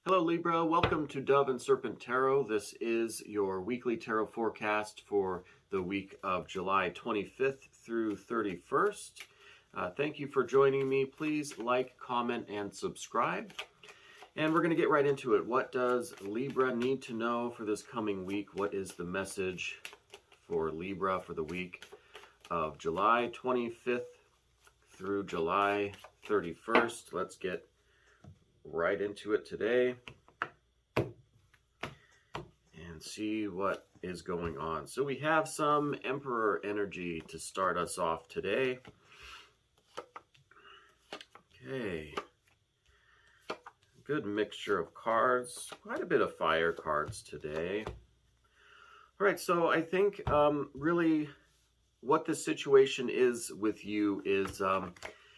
Hello Libra, welcome to Dove and Serpent Tarot. This is your weekly tarot forecast for the week of July 25th through 31st. Thank you for joining me. Please like, comment, and subscribe. And we're going to get right into it. What does Libra need to know for this coming week? What is the message for Libra for the week of July 25th through July 31st? Let's get right into it today and see what is going on. So we have some Emperor energy to start us off today. Okay, good mixture of cards, quite a bit of fire cards today. All right, so I think really what the situation is with you is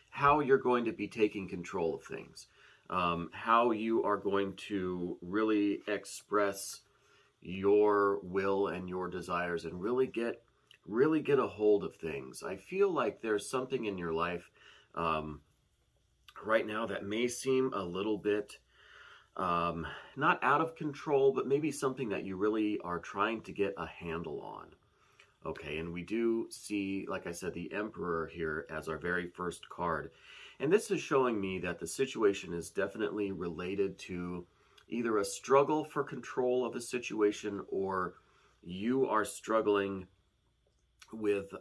how you're going to be taking control of things. How you are going to really express your will and your desires and really get a hold of things. I feel like there's something in your life right now that may seem a little bit not out of control, but maybe something that you really are trying to get a handle on. Okay, and we do see, like I said, the Emperor here as our very first card. And this is showing me that the situation is definitely related to either a struggle for control of a situation, or you are struggling with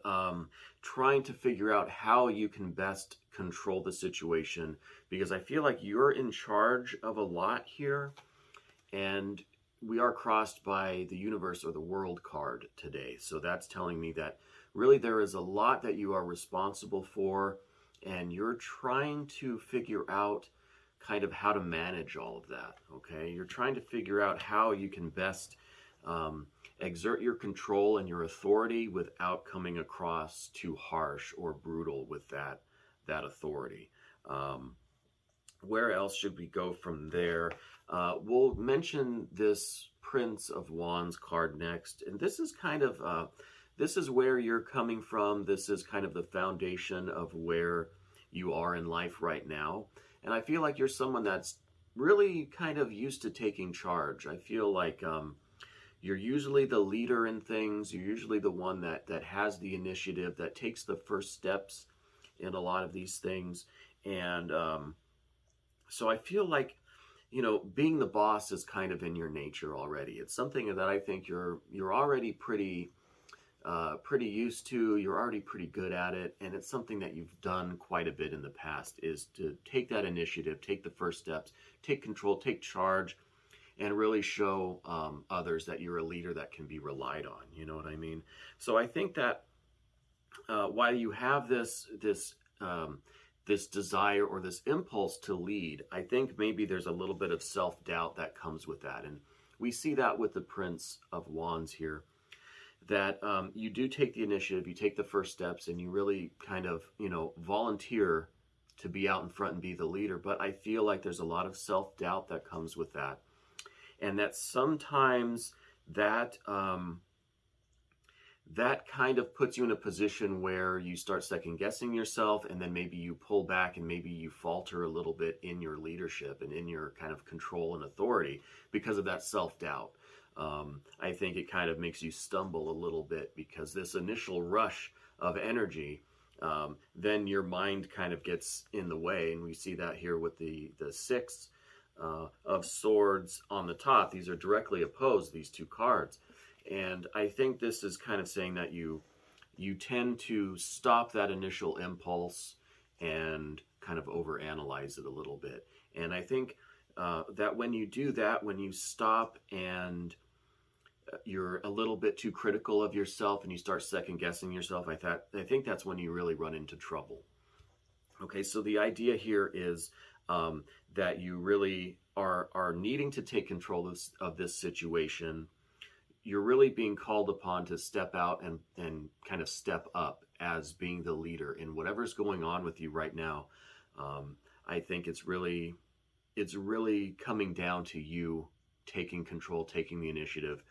trying to figure out how you can best control the situation, because I feel like you're in charge of a lot here, and we are crossed by the universe or the world card today. So that's telling me that really there is a lot that you are responsible for, and you're trying to figure out kind of how to manage all of that, okay? You're trying to figure out how you can best exert your control and your authority without coming across too harsh or brutal with that authority. Where else should we go from there? We'll mention this Prince of Wands card next, and this is kind of this is where you're coming from. This is kind of the foundation of where you are in life right now. And I feel like you're someone that's really kind of used to taking charge. I feel like you're usually the leader in things. You're usually the one that has the initiative, that takes the first steps in a lot of these things. And so I feel like, you know, being the boss is kind of in your nature already. It's something that I think you're already pretty used to. You're already pretty good at it, and it's something that you've done quite a bit in the past, is to take that initiative, take the first steps, take control, take charge, and really show others that you're a leader that can be relied on. You know what I mean? So I think that while you have this desire or this impulse to lead, I think maybe there's a little bit of self-doubt that comes with that. And we see that with the Prince of Wands here, that you do take the initiative, you take the first steps, and you really kind of, you know, volunteer to be out in front and be the leader. But I feel like there's a lot of self-doubt that comes with that. And that sometimes that that kind of puts you in a position where you start second guessing yourself, and then maybe you pull back and maybe you falter a little bit in your leadership and in your kind of control and authority because of that self-doubt. I think it kind of makes you stumble a little bit, because this initial rush of energy, then your mind kind of gets in the way. And we see that here with the Six of Swords on the top. These are directly opposed, these two cards. And I think this is kind of saying that you tend to stop that initial impulse and kind of overanalyze it a little bit. And I think that when you do that, when you stop and you're a little bit too critical of yourself and you start second guessing yourself, I think that's when you really run into trouble. Okay, so the idea here is that you really are needing to take control of this situation. You're really being called upon to step out and kind of step up as being the leader in whatever's going on with you right now. I think it's really coming down to you taking control, taking the initiative,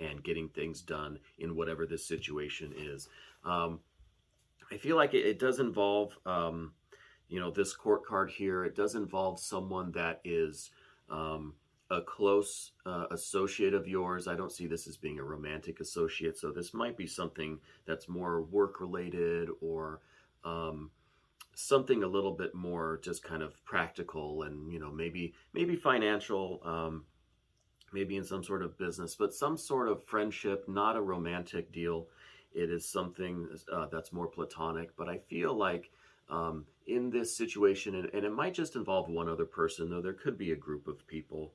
and getting things done in whatever this situation is. I feel like it does involve, you know, this court card here. It does involve someone that is a close associate of yours. I don't see this as being a romantic associate, so this might be something that's more work related, or um, something a little bit more just kind of practical, and maybe financial, maybe in some sort of business, but some sort of friendship, not a romantic deal. It is something that's more platonic. But I feel like in this situation, and it might just involve one other person, though there could be a group of people.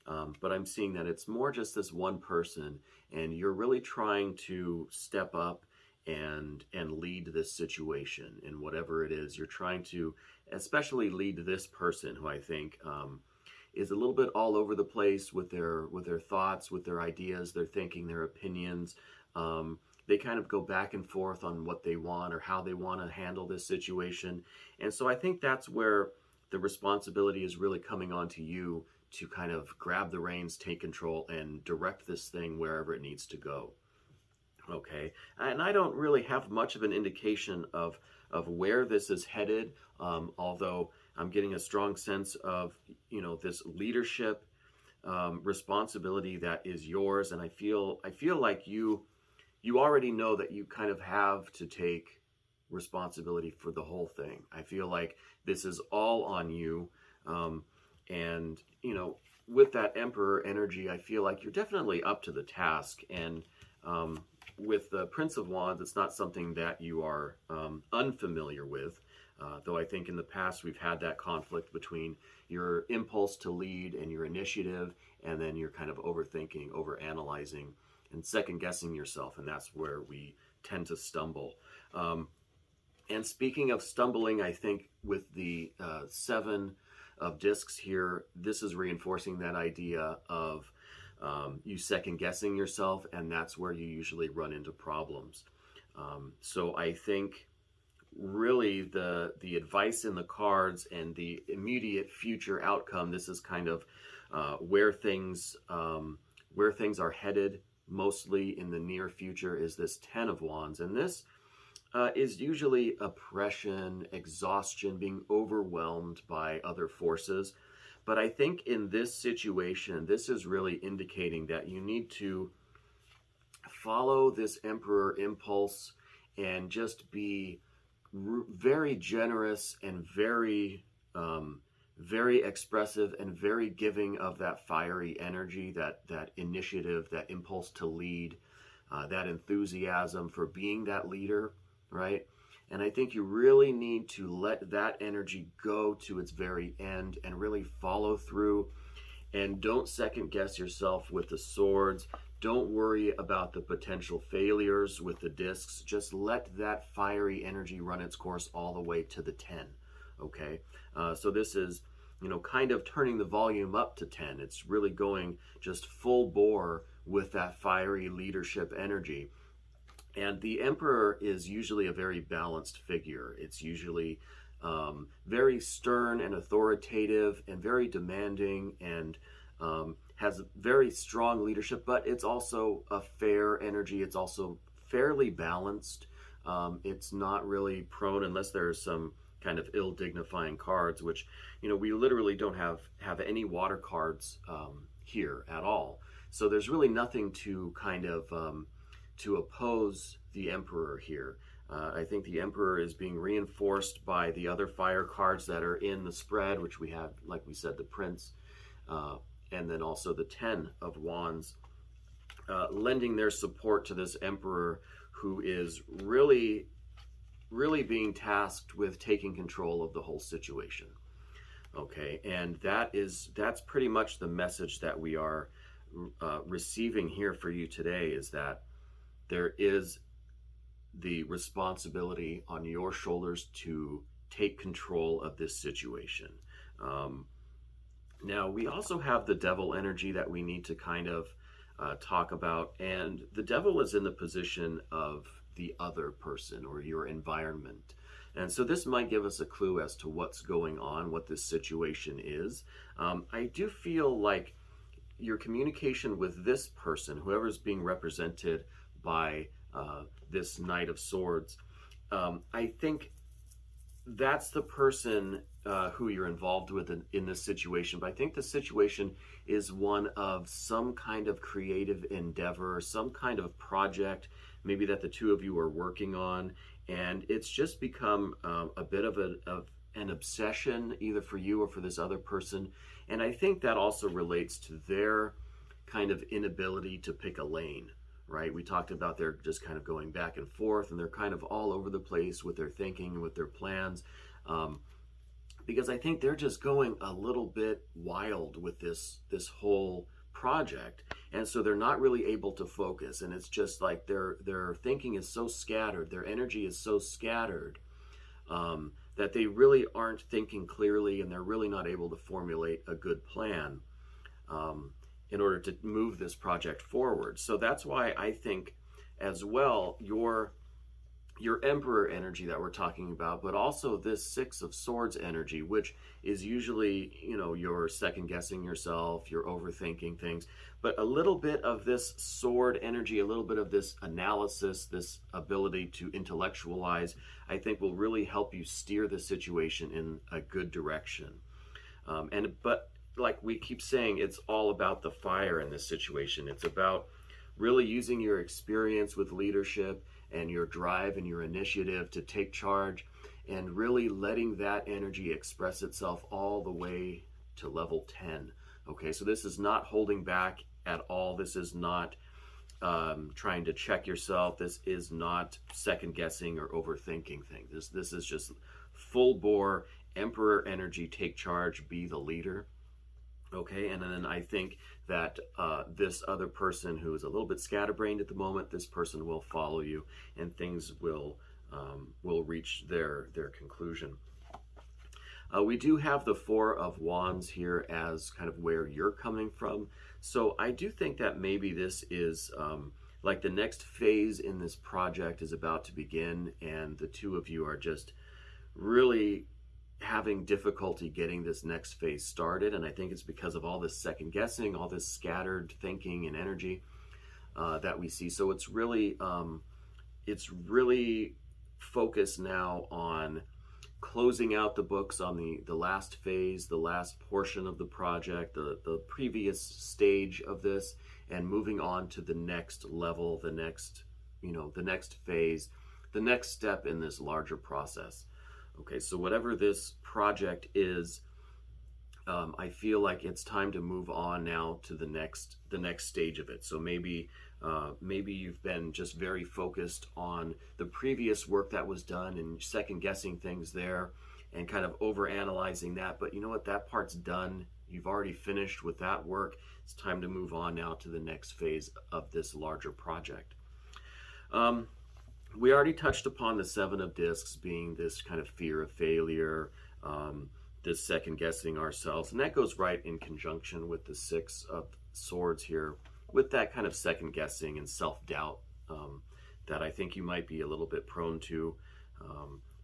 But I'm seeing that it's more just this one person, and you're really trying to step up and lead this situation in whatever it is you're trying to, especially lead this person who I think is a little bit all over the place with their thoughts, with their ideas, their thinking, their opinions. They kind of go back and forth on what they want or how they want to handle this situation. And so I think that's where the responsibility is really coming onto you to kind of grab the reins, take control, and direct this thing wherever it needs to go. Okay, and I don't really have much of an indication of where this is headed, although I'm getting a strong sense of this leadership responsibility that is yours, and I feel like you already know that you kind of have to take responsibility for the whole thing. I feel like this is all on you, and with that Emperor energy, I feel like you're definitely up to the task. And with the Prince of Wands, it's not something that you are unfamiliar with, though I think in the past we've had that conflict between your impulse to lead and your initiative, and then you're kind of overthinking, overanalyzing, and second-guessing yourself, and that's where we tend to stumble. And speaking of stumbling, I think with the Seven of Discs here, this is reinforcing that idea of you second-guessing yourself, and that's where you usually run into problems. So I think really the advice in the cards and the immediate future outcome, this is kind of where things are headed mostly in the near future, is this Ten of Wands. And this is usually oppression, exhaustion, being overwhelmed by other forces. But I think in this situation, this is really indicating that you need to follow this Emperor impulse and just be very generous and very, very expressive and very giving of that fiery energy, that initiative, that impulse to lead, that enthusiasm for being that leader, right? And I think you really need to let that energy go to its very end and really follow through. And don't second guess yourself with the swords. Don't worry about the potential failures with the discs. Just let that fiery energy run its course all the way to the 10, okay? So this is, kind of turning the volume up to 10. It's really going just full bore with that fiery leadership energy. And the Emperor is usually a very balanced figure. It's usually very stern and authoritative and very demanding, and has very strong leadership, but it's also a fair energy. It's also fairly balanced. It's not really prone, unless there's some kind of ill-dignifying cards, which, we literally don't have any water cards here at all. So there's really nothing to kind of to oppose the Emperor here. I think the Emperor is being reinforced by the other fire cards that are in the spread, which we have, like we said, the Prince, and then also the Ten of Wands, lending their support to this Emperor, who is really, really being tasked with taking control of the whole situation. Okay, and that's pretty much the message that we are receiving here for you today, is that there is the responsibility on your shoulders to take control of this situation. Now, we also have the Devil energy that we need to kind of talk about, and the Devil is in the position of the other person or your environment. And so this might give us a clue as to what's going on, what this situation is. I do feel like your communication with this person, whoever's being represented by this Knight of Swords, I think that's the person who you're involved with in this situation. But I think the situation is one of some kind of creative endeavor, some kind of project, maybe that the two of you are working on, and it's just become a bit of an obsession, either for you or for this other person. And I think that also relates to their kind of inability to pick a lane, right? We talked about they're just kind of going back and forth, and they're kind of all over the place with their thinking and with their plans, because I think they're just going a little bit wild with this whole project, and so they're not really able to focus. And it's just like their thinking is so scattered, their energy is so scattered, that they really aren't thinking clearly, and they're really not able to formulate a good plan in order to move this project forward. So that's why I think as well, your Emperor energy that we're talking about, but also this Six of Swords energy, which is usually, you know, you're second guessing yourself, you're overthinking things, but a little bit of this sword energy, a little bit of this analysis, this ability to intellectualize, I think will really help you steer the situation in a good direction. But like we keep saying, it's all about the fire in this situation. It's about really using your experience with leadership and your drive and your initiative to take charge, and really letting that energy express itself all the way to level 10. Okay, so this is not holding back at all. This is not trying to check yourself. This is not second guessing or overthinking things. This is just full bore Emperor energy. Take charge, be the leader. Okay, and then I think that this other person who is a little bit scatterbrained at the moment, this person will follow you, and things will reach their conclusion. We do have the Four of Wands here as kind of where you're coming from. So I do think that maybe this is like the next phase in this project is about to begin, and the two of you are just really having difficulty getting this next phase started. And I think it's because of all this second guessing, all this scattered thinking and energy that we see. So it's really focused now on closing out the books on the last phase, the last portion of the project, the previous stage of this, and moving on to the next level, the next phase, the next step in this larger process. Okay, so whatever this project is, I feel like it's time to move on now to the next stage of it. So maybe you've been just very focused on the previous work that was done and second guessing things there and kind of over analyzing that. But you know what? That part's done. You've already finished with that work. It's time to move on now to the next phase of this larger project. We already touched upon the Seven of Discs being this kind of fear of failure, this second guessing ourselves, and that goes right in conjunction with the Six of Swords here, with that kind of second guessing and self-doubt that I think you might be a little bit prone to,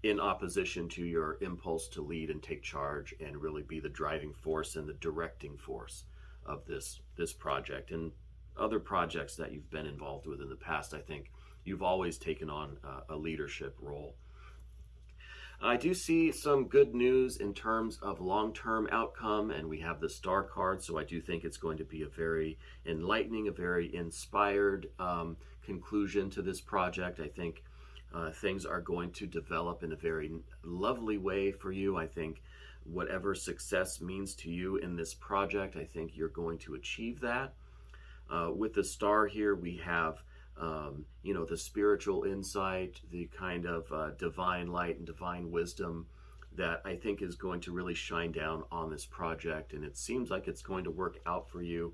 in opposition to your impulse to lead and take charge and really be the driving force and the directing force of this project and other projects that you've been involved with in the past. I think you've always taken on a leadership role. I do see some good news in terms of long-term outcome, and we have the Star card, so I do think it's going to be a very enlightening, a very inspired conclusion to this project. I think things are going to develop in a very lovely way for you. I think whatever success means to you in this project, I think you're going to achieve that. With the Star here, we have the spiritual insight, the kind of divine light and divine wisdom that I think is going to really shine down on this project. And it seems like it's going to work out for you.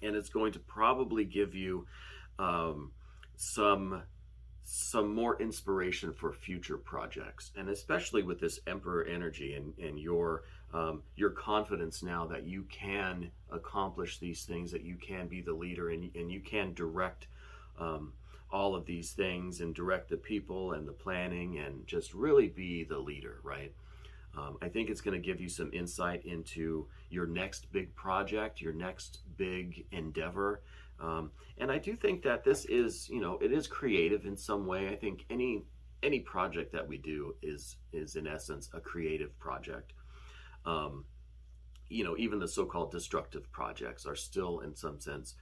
And it's going to probably give you some more inspiration for future projects. And especially with this Emperor energy and your confidence now that you can accomplish these things, that you can be the leader and you can direct all of these things and direct the people and the planning and just really be the leader, right? I think it's going to give you some insight into your next big project, your next big endeavor. And I do think that this is, it is creative in some way. I think any any project that we do is in essence a creative project. You know, even the so-called destructive projects are still in some sense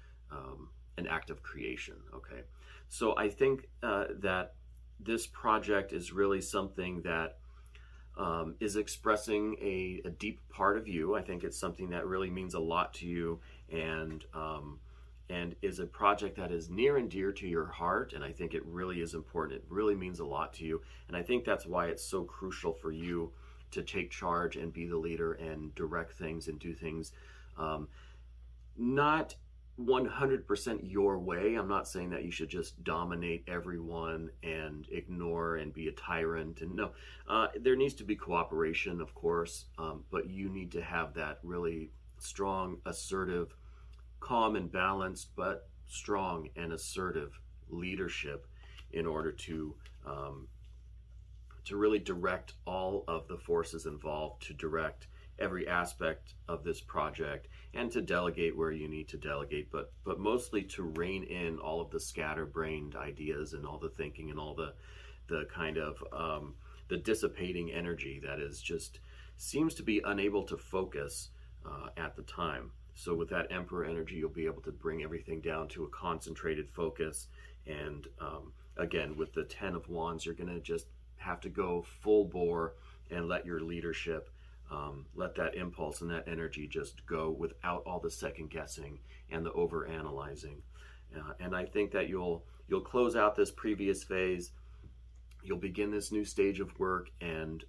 an act of creation. Okay, so I think that this project is really something that is expressing a deep part of you. I think it's something that really means a lot to you, and is a project that is near and dear to your heart. And I think it really is important. It really means a lot to you, and I think that's why it's so crucial for you to take charge and be the leader and direct things and do things, not 100% your way. I'm not saying that you should just dominate everyone and ignore and be a tyrant. And no, there needs to be cooperation, of course, but you need to have that really strong, assertive, calm and balanced, but strong and assertive leadership in order to really direct all of the forces involved, to direct every aspect of this project, and to delegate where you need to delegate, but mostly to rein in all of the scatterbrained ideas and all the thinking and all the kind of the dissipating energy that is just seems to be unable to focus at the time. So with that Emperor energy, you'll be able to bring everything down to a concentrated focus. And again, with the Ten of Wands, you're going to just have to go full bore and let your leadership, let that impulse and that energy just go without all the second guessing and the over analyzing. And I think that you'll close out this previous phase. You'll begin this new stage of work, and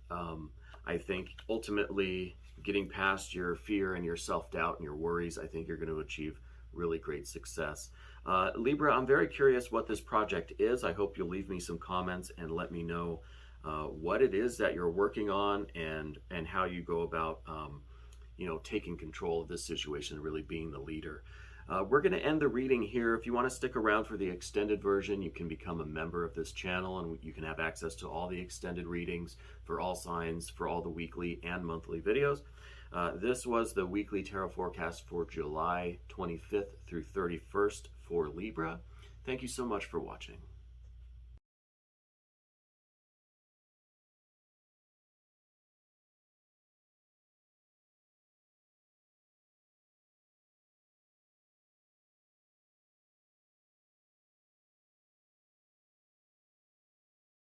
I think ultimately getting past your fear and your self-doubt and your worries, I think you're going to achieve really great success. Libra, I'm very curious what this project is. I hope you'll leave me some comments and let me know what it is that you're working on, and how you go about you know, taking control of this situation and really being the leader. We're going to end the reading here. If you want to stick around for the extended version, you can become a member of this channel, and you can have access to all the extended readings for all signs, for all the weekly and monthly videos. This was the weekly tarot forecast for July 25th through 31st for Libra. Thank you so much for watching.